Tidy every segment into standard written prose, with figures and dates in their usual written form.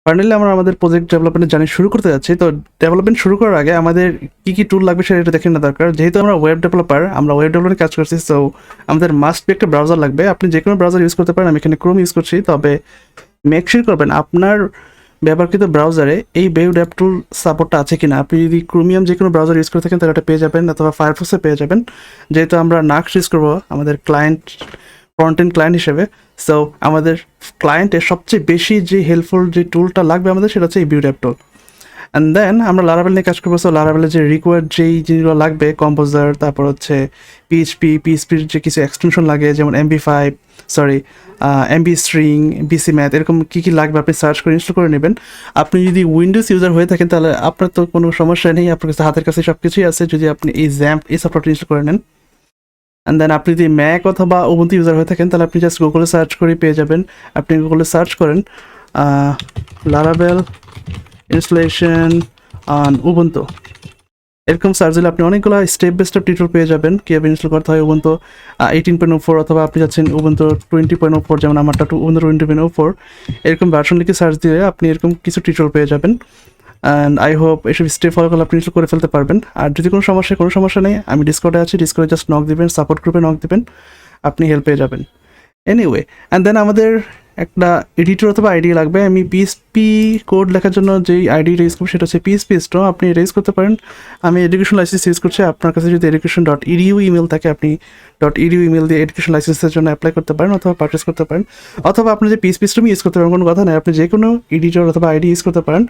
Finally আমরা আমাদের project ডেভেলপমেন্টের জার্নি শুরু করতে যাচ্ছি। তো ডেভেলপমেন্ট শুরু করার আগে আমাদের কী টুল লাগবে সেটা একটু দেখে নেওয়া দরকার। যেহেতু আমরা ওয়েব ডেভেলপার, আমরা ওয়েব ডেভেলপমেন্টে কাজ করছি, সো আমাদের মাস্ট বি একটা ব্রাউজার লাগবে। আপনি যে কোনো ব্রাউজার ইউজ করতে পারেন, আমি এখানে ক্রোম ইউজ করছি, তবে মেক শিওর করবেন আপনার ব্যবহারকৃত ব্রাউজারে এই ওয়েব ডেভ টুল সাপোর্টটা আছে কিনা। আপনি যদি ক্রোমিয়াম যে কোনো ব্রাউজার ইউজ করে থাকেন তাহলে এটা পেয়ে যাবেন, অথবা ফায়ারফক্সে পেয়ে যাবেন। যেহেতু আমরা নাক্স ইউজ করবো আমাদের ক্লায়েন্ট, ফ্রন্ট-এন্ড ক্লায়েন্ট হিসেবে, সো আমাদের ক্লায়েন্টের সবচেয়ে বেশি যে হেল্পফুল যে টুলটা লাগবে আমাদের সেটা হচ্ছে এই Vue dev tool. And then আমরা লারাভেল নিয়ে কাজ করবো। সো লারাভেলের যে রিকোয়ার্ড যেই জিনিসগুলো লাগবে, কম্পোজার, তারপর হচ্ছে পিএইচপির যে কিছু এক্সটেনশন লাগে, যেমন এমবি স্ট্রিং, বিসি ম্যাথ, এরকম কী লাগবে আপনি সার্চ করে ইনস্টল করে নেবেন। আপনি যদি উইন্ডোজ ইউজার হয়ে থাকেন তাহলে আপনার তো কোনো সমস্যা নেই, আপনার কাছে হাতের কাছে সব কিছুই আছে যদি আপনি এই জ্যাম্প এই সফটওয়্যারটা ইনস্টল করে নেন। অ্যান্ড দেন আপনি যদি ম্যাক অথবা উবুন্টু ইউজার হয়ে থাকেন তাহলে আপনি জাস্ট গুগলে সার্চ করে পেয়ে যাবেন। আপনি গুগলে সার্চ করেন লারাভেল ইনস্টলেশন অন উবুন্টু, এরকম সার্চ দিলে আপনি অনেকগুলো স্টেপ বাই স্টেপ টিউটোরিয়াল পেয়ে যাবেন কীভাবে ইনস্টল করতে হয় উবুন্টু 18.04, অথবা আপনি যাচ্ছেন উবুন্টু 20.04, যেমন আমারটা উবুন্টু 20.04, এরকম ভার্সন লিখে সার্চ দিয়ে আপনি এরকম কিছু টিউটোরিয়াল পেয়ে যাবেন। অ্যান্ড আই হোপ এসব স্টেপ ফলো করলে আপনি ইনস্টল করে ফেলতে পারবেন। আর যদি কোনো সমস্যা নেই, আমি ডিসকর্ডে আছি, ডিসকর্ডে জাস্ট নক দিবেন, সাপোর্ট গ্রুপে নক দিবেন, আপনি হেল্প পেয়ে যাবেন। এনিওয়ে, অ্যান্ড দেন আমাদের একটা এডিটর অথবা আইডি লাগবে। আমি পিএসপি কোড লেখার জন্য যেই আইডিটা ইউজ করবো সেটা হচ্ছে পিএসপি স্টো, আপনি এটা ইউজ করতে পারেন। আমি এডুকেশন লাইসেন্স ইউজ করছি। আপনার কাছে যদি education.edu ইমেল থাকে, আপনি .edu ইমেল দিয়ে এডুকেশন লাইসেন্সের জন্য অ্যাপ্লাই করতে পারেন অথবা পারচেস করতে পারেন, অথবা আপনি যে পিএসপি স্টোম ইউজ করতে পারেন, কোনো কথা নেই, আপনি যে কোনো এডিটর অথবা আইডি ইউজ করতে পারেন।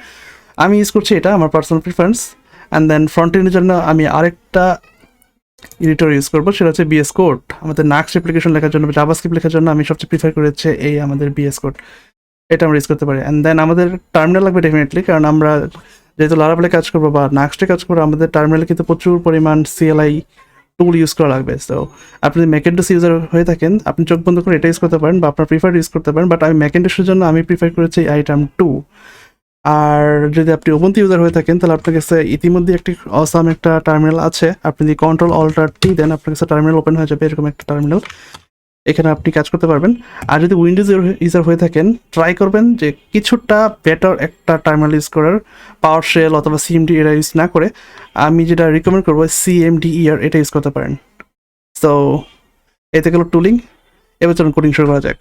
আমি ইউজ করছি এটা, আমার personal preference. And then front এন্ডের জন্য আমি আরেকটা এডিটর ইউজ করবো, সেটা হচ্ছে বিএস কোড। আমাদের নাক্স অ্যাপ্লিকেশন লেখার জন্য, জাভাস্ক্রিপ্ট লেখার জন্য আমি সবচেয়ে প্রিফার করেছি এই আমাদের বিএস কোড, এটা আমরা ইউজ করতে পারি। অ্যান্ড দেন আমাদের টার্মিনাল লাগবে ডেফিনেটলি, কারণ আমরা যেহেতু লারাভেলে কাজ করবো বা নাক্সটে কাজ করবো, আমাদের টার্মিনালে কিন্তু প্রচুর পরিমাণ সিএলআই টুল ইউজ করা লাগবে। সো আপনি যদি ম্যাকেন্টোস ইউজার হয়ে থাকেন আপনি চোখ বন্ধ করে এটা ইউজ করতে পারেন, বা আপনার প্রিফার ইউজ করতে পারেন। বাট আমি ম্যাকেন্টোসের জন্য আমি প্রিফার করেছি আইটেম 2। আর যদি আপনি উবুন্টু ইউজার হয়ে থাকেন তাহলে আপনার কাছে ইতিমধ্যে একটি অসাম একটা টার্মিনাল আছে। আপনি যদি Ctrl-Alt-T দেন আপনার কাছে টার্মিনাল ওপেন হয়ে যাবে, এরকম একটা টার্মিনাল, এখানে আপনি কাজ করতে পারবেন। আর যদি উইন্ডোজ ইউজার হয়ে থাকেন ট্রাই করবেন যে কিছুটা বেটার একটা টার্মিনাল ইউজ করার, পাওয়ার শেল অথবা সিএমডি এরা ইউজ না করে। আমি যেটা রিকমেন্ড করবো CMDER, এটা ইউজ করতে পারেন। সো এতে গেল টুলিং, এবার চলুন কোডিং শুরু করা যাক।